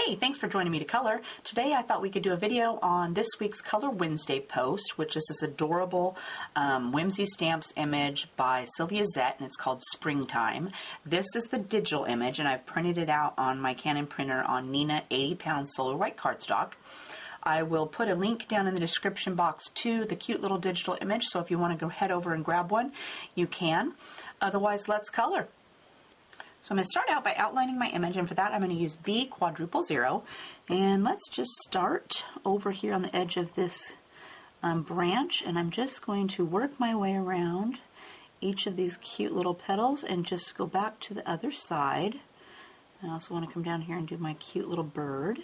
Hey, thanks for joining me to color. Today I thought we could do a video on this week's Color Wednesday post, which is this adorable Whimsy Stamps image by Sylvia Zet, and it's called Springtime. This is the digital image, and I've printed it out on my Canon printer on Nina 80-pound solar white cardstock. I will put a link down in the description box to the cute little digital image, so if you want to go head over and grab one, you can. Otherwise, let's color. So I'm going to start out by outlining my image, and for that I'm going to use B00, and let's just start over here on the edge of this branch, and I'm just going to work my way around each of these cute little petals and just go back to the other side. I also want to come down here and do my cute little bird.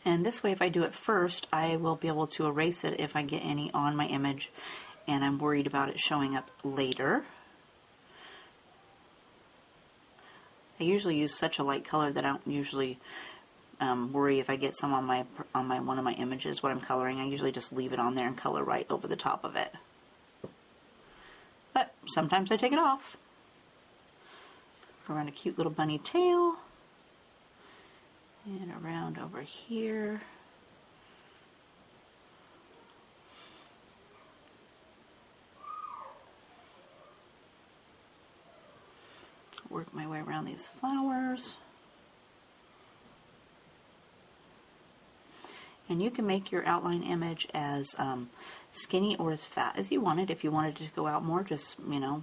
And this way, if I do it first, I will be able to erase it if I get any on my image and I'm worried about it showing up later. I usually use such a light color that I don't usually worry if I get some on one of my images what I'm coloring. I usually just leave it on there and color right over the top of it. But sometimes I take it off. Around a cute little bunny tail. And around over here. Work my way around these flowers. And you can make your outline image as skinny or as fat as you want it. If you wanted to go out more, just,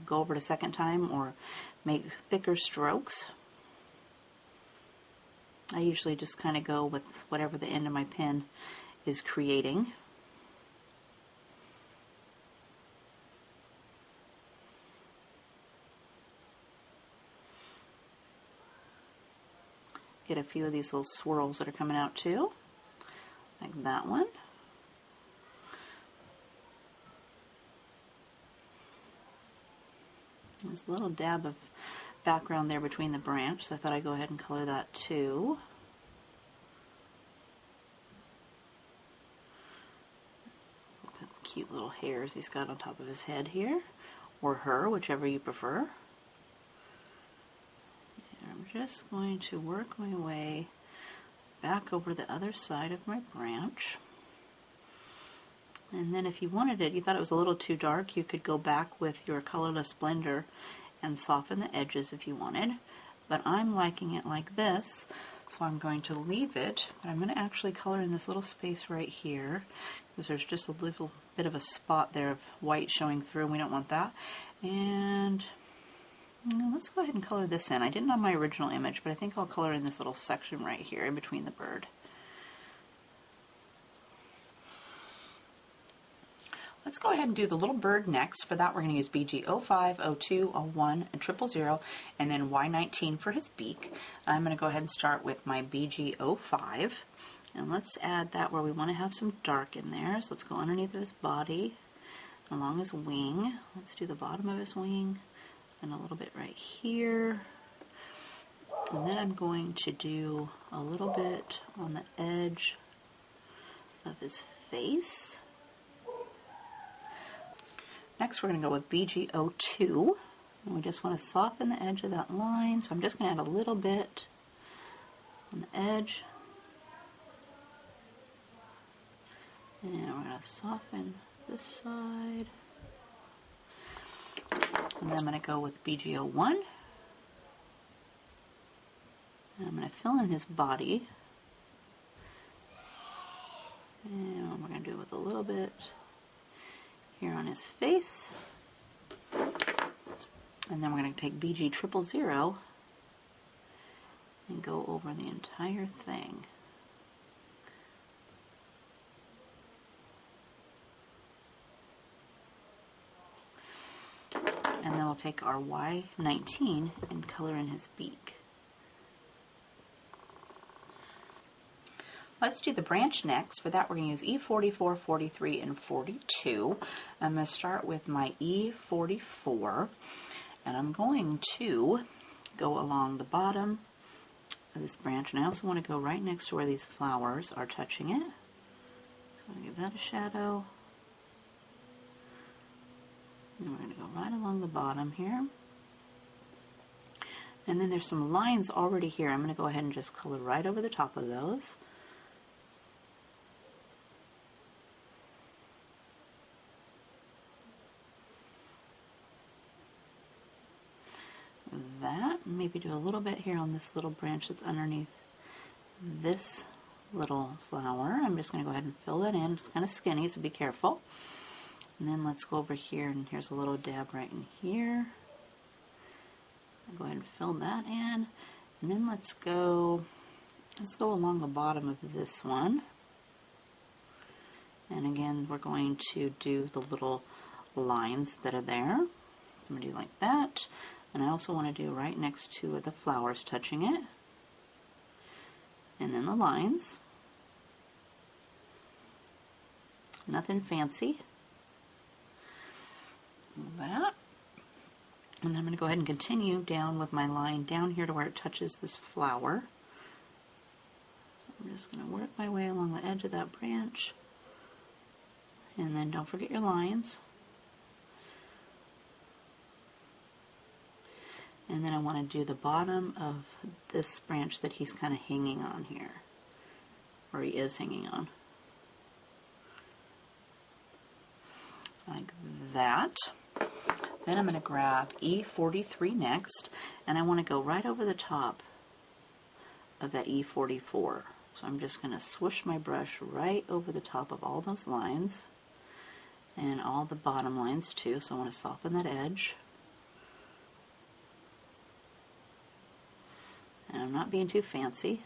go over it a second time or make thicker strokes. I usually just kind of go with whatever the end of my pen is creating. Get a few of these little swirls that are coming out too, like that one. There's a little dab of background there between the branch, so I thought I'd go ahead and color that too. Look at the cute little hairs he's got on top of his head here, or her, whichever you prefer. I'm just going to work my way back over the other side of my branch. And then if you wanted it, you thought it was a little too dark, you could go back with your colorless blender and soften the edges if you wanted. But I'm liking it like this, so I'm going to leave it, but I'm going to actually color in this little space right here, because there's just a little bit of a spot there of white showing through, and we don't want that. And let's go ahead and color this in. I didn't on my original image, but I think I'll color in this little section right here in between the bird. Let's go ahead and do the little bird next. For that, we're going to use BG05, 02, 01, and 000, and then Y19 for his beak. I'm going to go ahead and start with my BG05, and let's add that where we want to have some dark in there. So let's go underneath of his body, along his wing. Let's do the bottom of his wing, and a little bit right here. And then I'm going to do a little bit on the edge of his face. Next, we're going to go with BG02, and we just want to soften the edge of that line, so I'm just going to add a little bit on the edge, and we're going to soften this side, and then I'm going to go with BG01, and I'm going to fill in his body, and we're going to do it with a little bit here on his face, and then we're going to take BG000 and go over the entire thing. And then we'll take our Y19 and color in his beak. Let's do the branch next. For that, we're going to use E44, 43, and 42. I'm going to start with my E44, and I'm going to go along the bottom of this branch, and I also want to go right next to where these flowers are touching it. So I'm going to give that a shadow. And we're going to go right along the bottom here. And then there's some lines already here. I'm going to go ahead and just color right over the top of those. That, maybe do a little bit here on this little branch that's underneath this little flower. I'm just going to go ahead and fill that in. It's kind of skinny, so be careful. And then let's go over here, and here's a little dab right in here. I'll go ahead and fill that in. And then let's go along the bottom of this one. And again, we're going to do the little lines that are there. I'm going to do like that. And I also want to do right next to where the flowers touching it. And then the lines. Nothing fancy. That. And then I'm going to go ahead and continue down with my line down here to where it touches this flower. So I'm just going to work my way along the edge of that branch. And then don't forget your lines. And then I want to do the bottom of this branch that he's kind of hanging on here. Or he is hanging on. Like that. Then I'm going to grab E43 next, and I want to go right over the top of that E44. So I'm just going to swoosh my brush right over the top of all those lines, and all the bottom lines too, so I want to soften that edge. And I'm not being too fancy.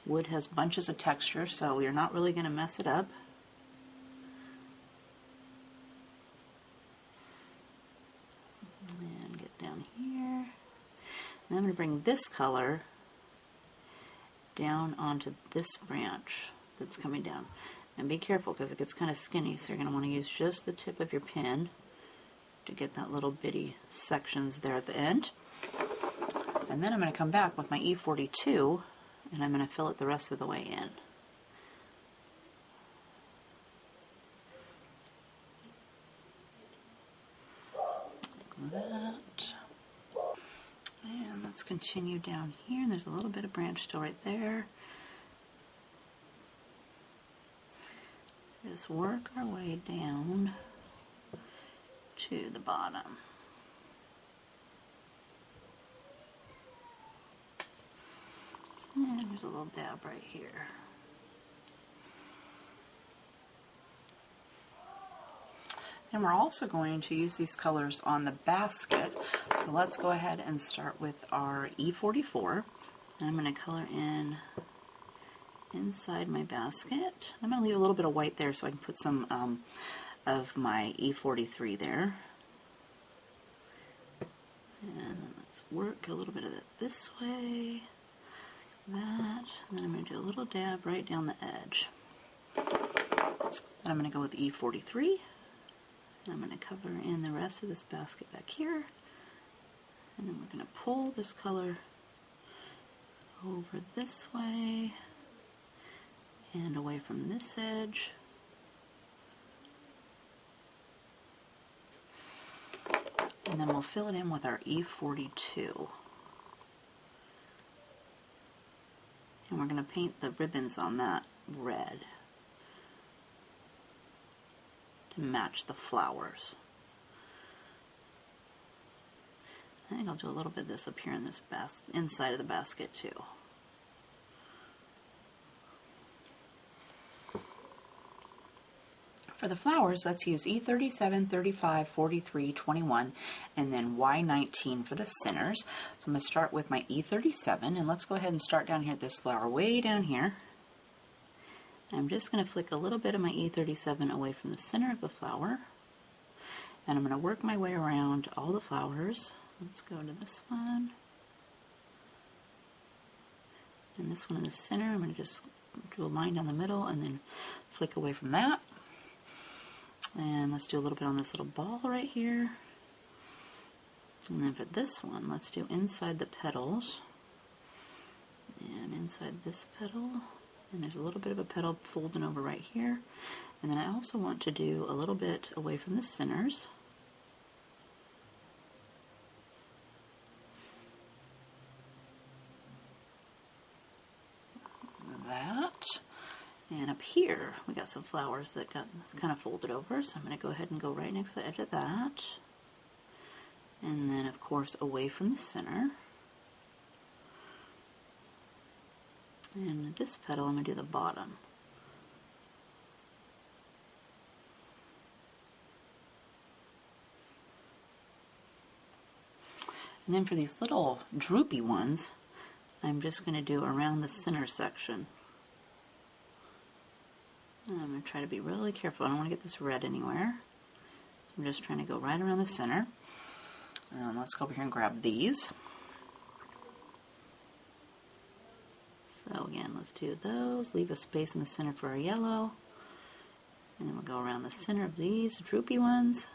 Wood has bunches of texture, so you're not really going to mess it up. And get down here. And I'm going to bring this color down onto this branch that's coming down. And be careful because it gets kind of skinny, so you're going to want to use just the tip of your pen to get that little bitty sections there at the end. And then I'm going to come back with my E42 and I'm going to fill it the rest of the way in. Like that. And let's continue down here. And there's a little bit of branch still right there. Just work our way down to the bottom. And there's a little dab right here. And we're also going to use these colors on the basket. So let's go ahead and start with our E44. And I'm going to color in inside my basket. I'm going to leave a little bit of white there so I can put some of my E43 there. And let's work a little bit of it this way, that, and then I'm going to do a little dab right down the edge. Then I'm going to go with E43, and I'm going to cover in the rest of this basket back here, and then we're going to pull this color over this way and away from this edge. And then we'll fill it in with our E42. And we're going to paint the ribbons on that red to match the flowers. I think I'll do a little bit of this up here in this inside of the basket too. For the flowers, let's use E37, 35, 43, 21, and then Y19 for the centers. So I'm going to start with my E37, and let's go ahead and start down here at this flower, way down here. I'm just going to flick a little bit of my E37 away from the center of the flower, and I'm going to work my way around all the flowers. Let's go to this one, and this one in the center. I'm going to just do a line down the middle and then flick away from that. And let's do a little bit on this little ball right here. And then for this one, let's do inside the petals. And inside this petal. And there's a little bit of a petal folding over right here. And then I also want to do a little bit away from the centers. here, we got some flowers that got kind of folded over, so I'm going to go ahead and go right next to the edge of that. And then, of course, away from the center. And this petal, I'm going to do the bottom. And then for these little droopy ones, I'm just going to do around the center section. And I'm going to try to be really careful. I don't want to get this red anywhere. I'm just trying to go right around the center. Let's go over here and grab these. So again, let's do those. Leave a space in the center for our yellow. And then we'll go around the center of these droopy ones.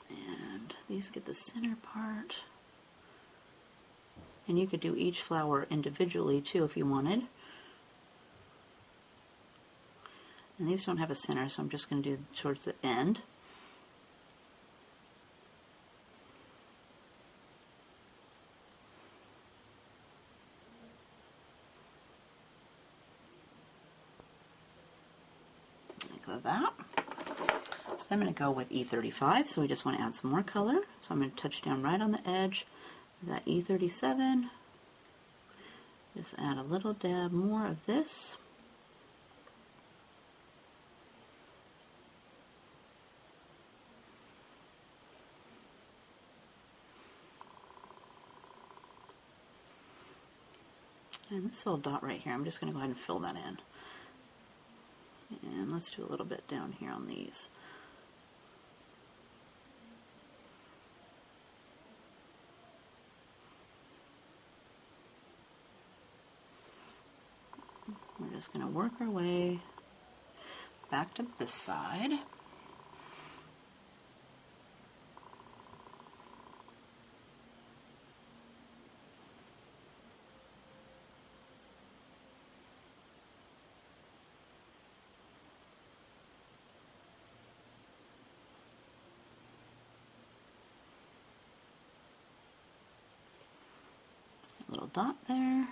And these get the center part. And you could do each flower individually too if you wanted. And these don't have a center, so I'm just going to do towards the end. Like that. So I'm going to go with E35, so we just want to add some more color. So I'm going to touch down right on the edge of that E37. Just add a little dab more of this. And this little dot right here, I'm just going to go ahead and fill that in. And let's do a little bit down here on these. We're just going to work our way back to this side. A little dot there.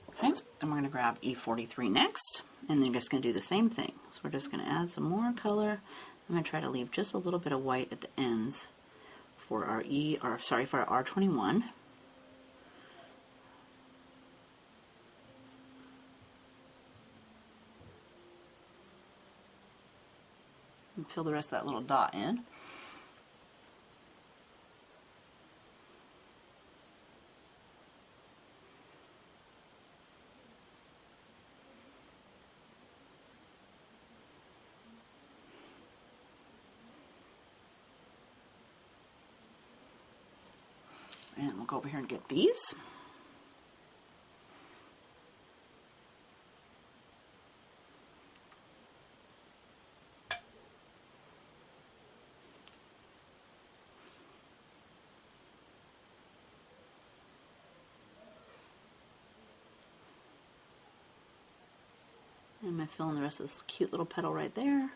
Okay, and we're going to grab E43 next, and then just going to do the same thing. So we're just going to add some more color. I'm going to try to leave just a little bit of white at the ends for our for our R21. And fill the rest of that little dot in. And we'll go over here and get these. And I'm filling the rest of this cute little petal right there.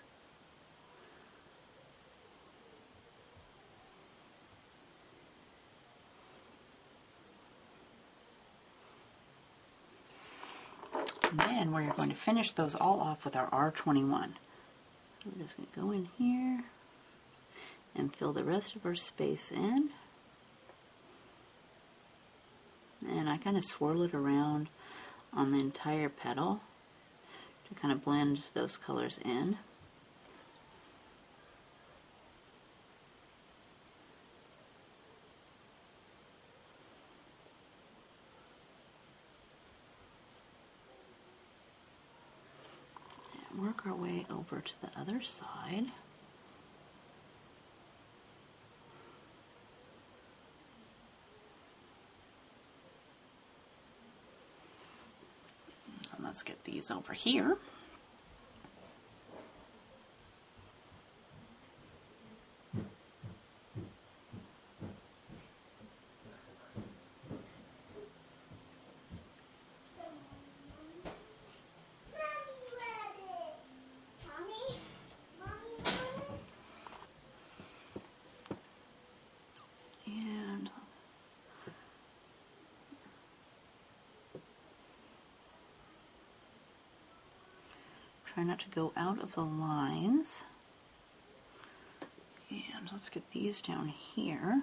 And then we're going to finish those all off with our R21. We're just going to go in here and fill the rest of our space in. And I kind of swirl it around on the entire petal to kind of blend those colors in. And work our way over to the other side. Let's get these over here. Try not to go out of the lines. And let's get these down here.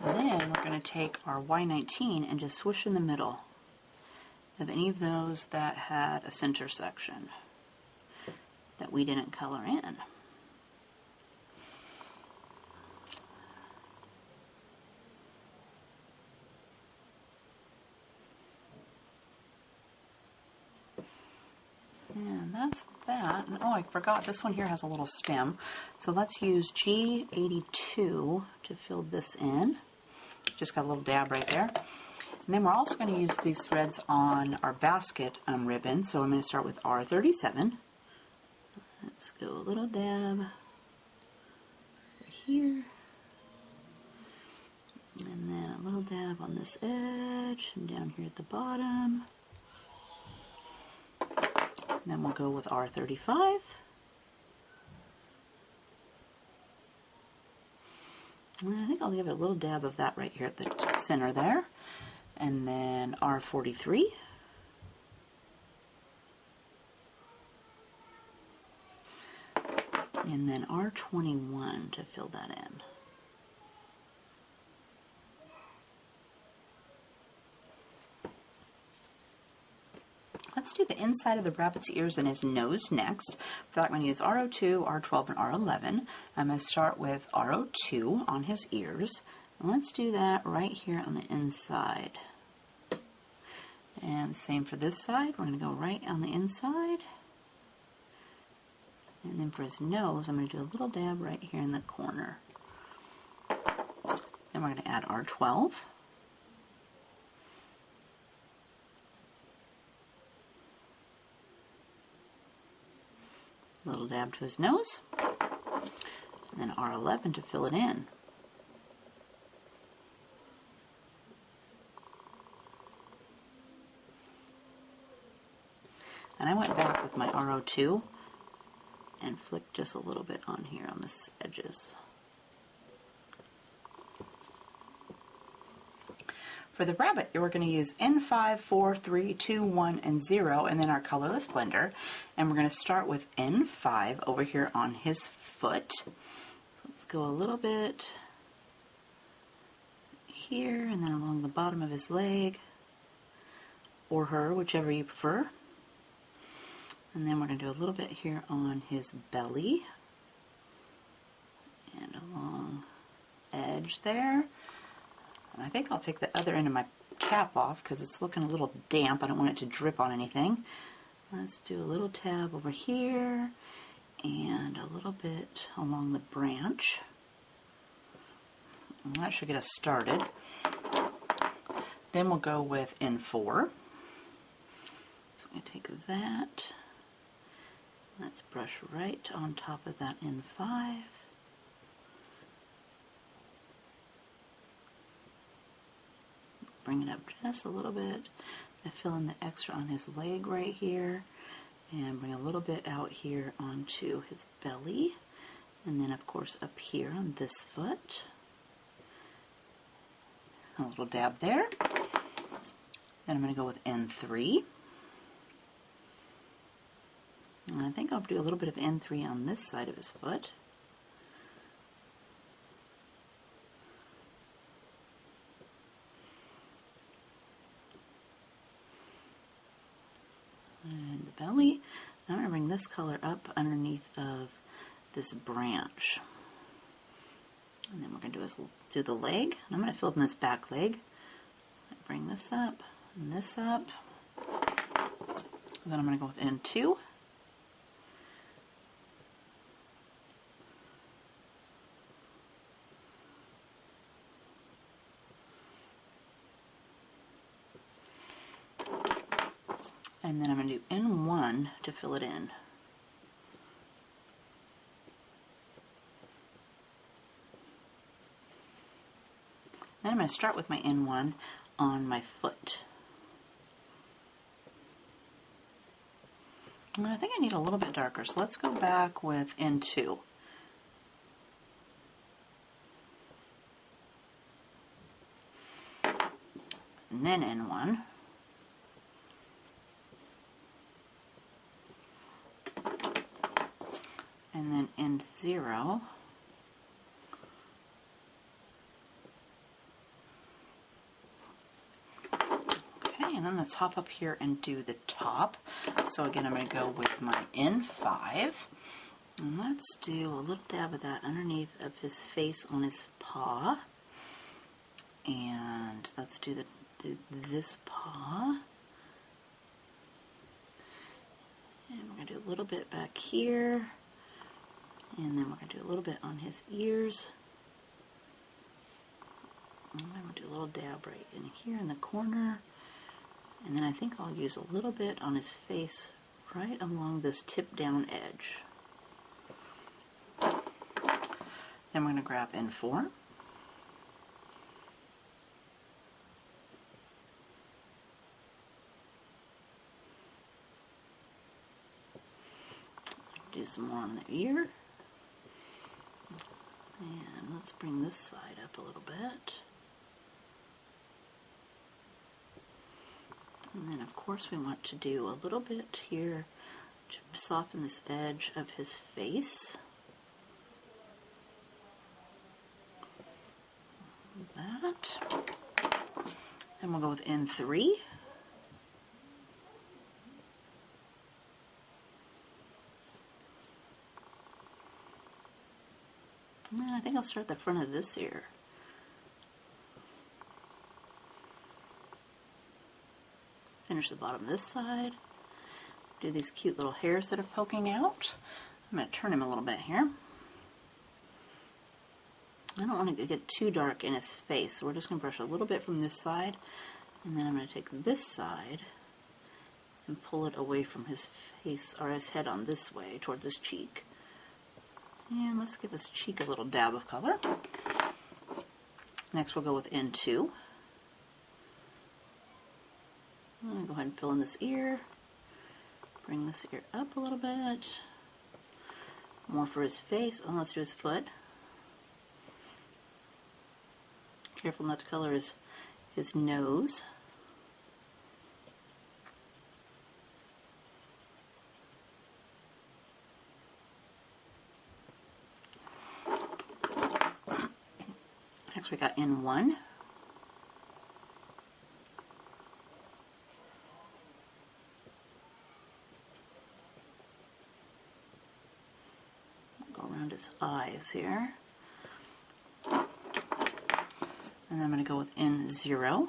And then we're going to take our Y19 and just swish in the middle of any of those that had a center section that we didn't color in. And that's that. And oh, I forgot, this one here has a little stem. So let's use G82 to fill this in. Just got a little dab right there. And then we're also going to use these threads on our basket ribbon. So I'm going to start with R37. Let's go a little dab over here. And then a little dab on this edge and down here at the bottom. And then we'll go with R35. And I think I'll give it a little dab of that right here at the center there. And then R43. And then R21 to fill that in. Let's do the inside of the rabbit's ears and his nose next. For that, I'm going to use R02, R12, and R11. I'm going to start with R02 on his ears. And let's do that right here on the inside. And same for this side. We're going to go right on the inside. And then for his nose, I'm going to do a little dab right here in the corner. Then we're going to add R12. Little dab to his nose, and then R11 to fill it in. And I went back with my R02 and flicked just a little bit on here on the edges. For the rabbit, we're going to use N5, 4, 3, 2, 1, and 0, and then our colorless blender. And we're going to start with N5 over here on his foot. So let's go a little bit here, and then along the bottom of his leg, or her, whichever you prefer. And then we're going to do a little bit here on his belly, and along edge there. And I think I'll take the other end of my cap off because it's looking a little damp. I don't want it to drip on anything. Let's do a little tab over here and a little bit along the branch. And that should get us started. Then we'll go with N4. So I'm going to take that. Let's brush right on top of that N5. Bring it up just a little bit. I fill in the extra on his leg right here, and bring a little bit out here onto his belly, and then of course up here on this foot. A little dab there. Then I'm going to go with N3. And I think I'll do a little bit of N3 on this side of his foot. And the belly. I'm going to bring this color up underneath of this branch. And then we're going to do the leg. And I'm going to fill in this back leg. Bring this up and this up. And then I'm going to go with N2. And then I'm going to do N1 to fill it in. Then I'm going to start with my N1 on my foot. And I think I need a little bit darker, so let's go back with N2. and then N1. And then N0. Okay, and then let's hop up here and do the top. So again, I'm going to go with my N5. And let's do a little dab of that underneath of his face on his paw. And let's do this paw. And we're going to do a little bit back here. And then we're going to do a little bit on his ears. And then we'll do a little dab right in here in the corner. And then I think I'll use a little bit on his face right along this tip down edge. Then we're going to grab N4. Do some more on the ear. And let's bring this side up a little bit. And then of course we want to do a little bit here to soften this edge of his face. That. Then we'll go with N3. And then I think I'll start the front of this ear. Finish the bottom of this side. Do these cute little hairs that are poking out. I'm going to turn him a little bit here. I don't want to get too dark in his face, so we're just going to brush a little bit from this side. And then I'm going to take this side and pull it away from his face, or his head on this way, towards his cheek. And let's give his cheek a little dab of color. Next we'll go with N2. I'm going to go ahead and fill in this ear. Bring this ear up a little bit. More for his face. Oh, let's do his foot. Careful not to color his nose. Next we got N1. Go around his eyes here. And then I'm going to go with N0.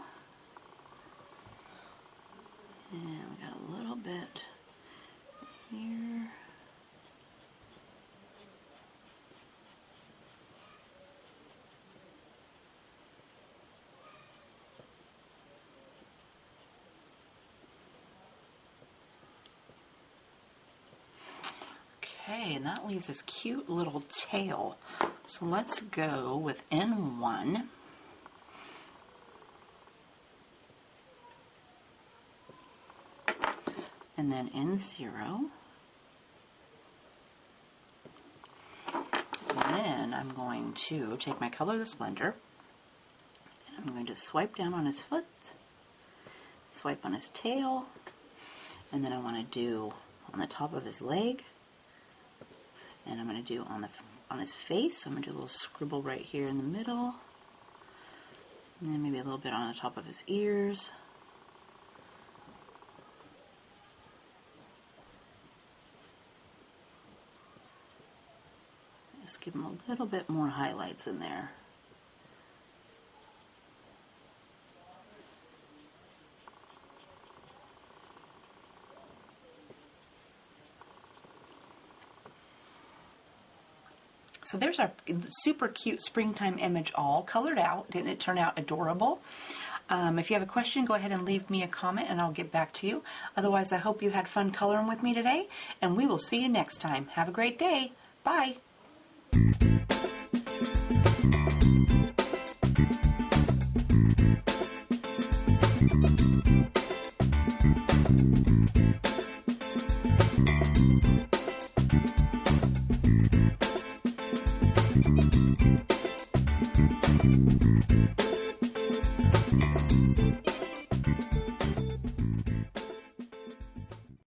And we got a little bit here. Okay, and that leaves this cute little tail. So let's go with N1. And then N0. And then I'm going to take my Colorless blender and I'm going to swipe down on his foot, swipe on his tail, and then I want to do on the top of his leg, and I'm going to do on his face. I'm going to do a little scribble right here in the middle, and then maybe a little bit on the top of his ears. Just give him a little bit more highlights in there. So there's our super cute springtime image all colored out. Didn't it turn out adorable? If you have a question, go ahead and leave me a comment and I'll get back to you. Otherwise, I hope you had fun coloring with me today, and we will see you next time. Have a great day. Bye.